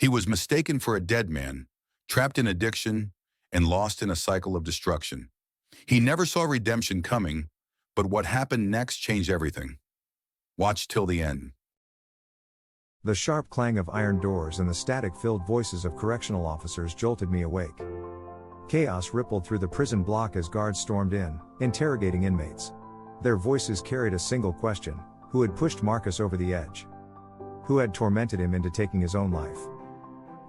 He was mistaken for a dead man, trapped in addiction, and lost in a cycle of destruction. He never saw redemption coming, but what happened next changed everything. Watch till the end. The sharp clang of iron doors and the static-filled voices of correctional officers jolted me awake. Chaos rippled through the prison block as guards stormed in, interrogating inmates. Their voices carried a single question: who had pushed Marcus over the edge? Who had tormented him into taking his own life?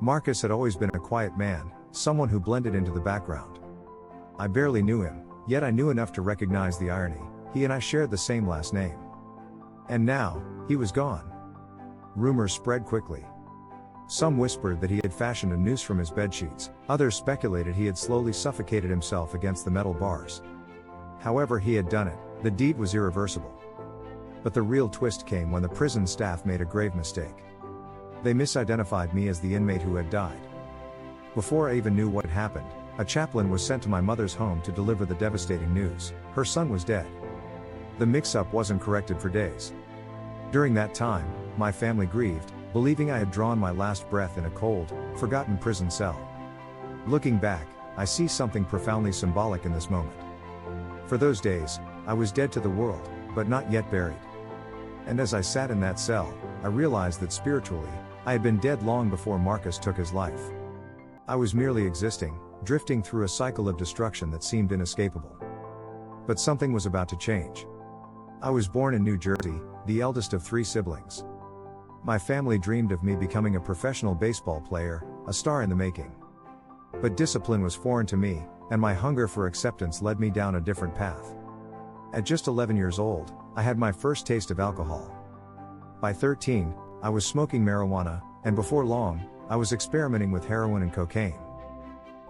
Marcus had always been a quiet man, someone who blended into the background. I barely knew him, yet I knew enough to recognize the irony. He and I shared the same last name. And now, he was gone. Rumors spread quickly. Some whispered that he had fashioned a noose from his bedsheets, others speculated he had slowly suffocated himself against the metal bars. However he had done it, the deed was irreversible. But the real twist came when the prison staff made a grave mistake. They misidentified me as the inmate who had died. Before I even knew what had happened, a chaplain was sent to my mother's home to deliver the devastating news: her son was dead. The mix-up wasn't corrected for days. During that time, my family grieved, believing I had drawn my last breath in a cold, forgotten prison cell. Looking back, I see something profoundly symbolic in this moment. For those days, I was dead to the world, but not yet buried. And as I sat in that cell, I realized that spiritually, I had been dead long before Marcus took his life. I was merely existing, drifting through a cycle of destruction that seemed inescapable. But something was about to change. I was born in New Jersey, the eldest of 3 siblings. My family dreamed of me becoming a professional baseball player, a star in the making. But discipline was foreign to me, and my hunger for acceptance led me down a different path. At just 11 years old, I had my first taste of alcohol. By 13, I was smoking marijuana, and before long, I was experimenting with heroin and cocaine.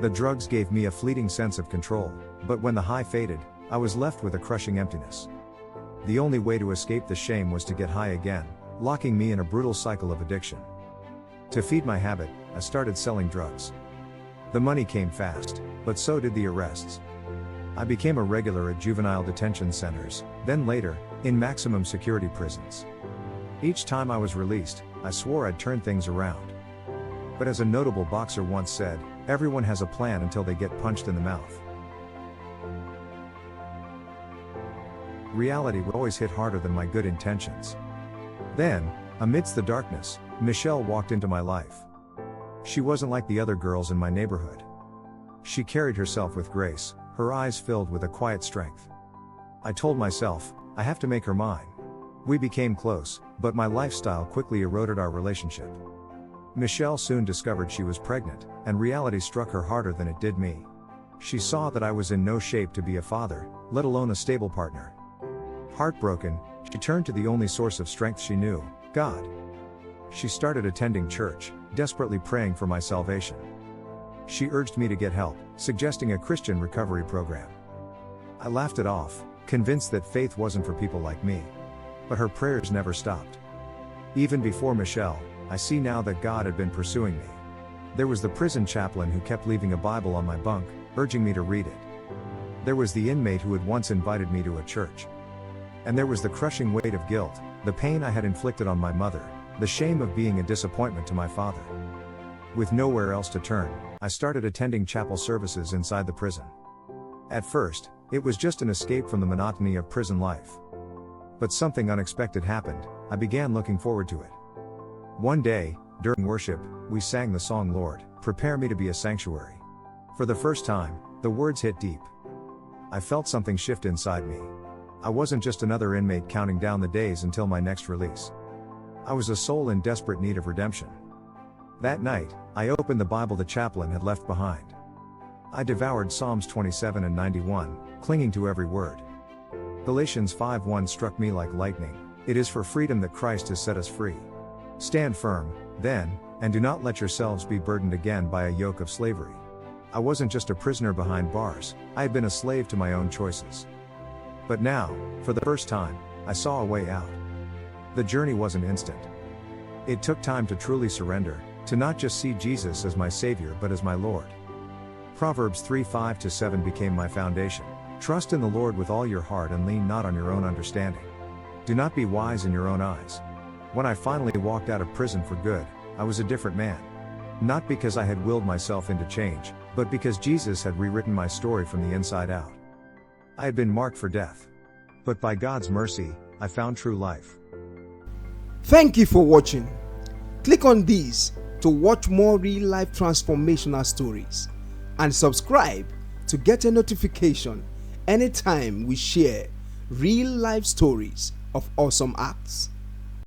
The drugs gave me a fleeting sense of control, but when the high faded, I was left with a crushing emptiness. The only way to escape the shame was to get high again, locking me in a brutal cycle of addiction. To feed my habit, I started selling drugs. The money came fast, but so did the arrests. I became a regular at juvenile detention centers, then later, in maximum security prisons. Each time I was released, I swore I'd turn things around. But as a notable boxer once said, everyone has a plan until they get punched in the mouth. Reality would always hit harder than my good intentions. Then, amidst the darkness, Michelle walked into my life. She wasn't like the other girls in my neighborhood. She carried herself with grace, her eyes filled with a quiet strength. I told myself, I have to make her mine. We became close, but my lifestyle quickly eroded our relationship. Michelle soon discovered she was pregnant, and reality struck her harder than it did me. She saw that I was in no shape to be a father, let alone a stable partner. Heartbroken, she turned to the only source of strength she knew, God. She started attending church, desperately praying for my salvation. She urged me to get help, suggesting a Christian recovery program. I laughed it off, convinced that faith wasn't for people like me. But her prayers never stopped. Even before Michelle, I see now that God had been pursuing me. There was the prison chaplain who kept leaving a Bible on my bunk, urging me to read it. There was the inmate who had once invited me to a church. And there was the crushing weight of guilt, the pain I had inflicted on my mother, the shame of being a disappointment to my father. With nowhere else to turn, I started attending chapel services inside the prison. At first, it was just an escape from the monotony of prison life. But something unexpected happened. I began looking forward to it. One day, during worship, we sang the song "Lord, Prepare Me to Be a Sanctuary." For the first time, the words hit deep. I felt something shift inside me. I wasn't just another inmate counting down the days until my next release. I was a soul in desperate need of redemption. That night, I opened the Bible the chaplain had left behind. I devoured Psalms 27 and 91, clinging to every word. Galatians 5:1 struck me like lightning. It is for freedom that Christ has set us free. Stand firm, then, and do not let yourselves be burdened again by a yoke of slavery. I wasn't just a prisoner behind bars, I had been a slave to my own choices. But now, for the first time, I saw a way out. The journey wasn't instant. It took time to truly surrender, to not just see Jesus as my Savior but as my Lord. Proverbs 3:5-7 became my foundation. Trust in the Lord with all your heart and lean not on your own understanding. Do not be wise in your own eyes. When I finally walked out of prison for good, I was a different man. Not because I had willed myself into change, but because Jesus had rewritten my story from the inside out. I had been marked for death. But by God's mercy, I found true life. Thank you for watching. Click on these to watch more real-life transformational stories and subscribe to get a notification anytime we share real-life stories of awesome acts.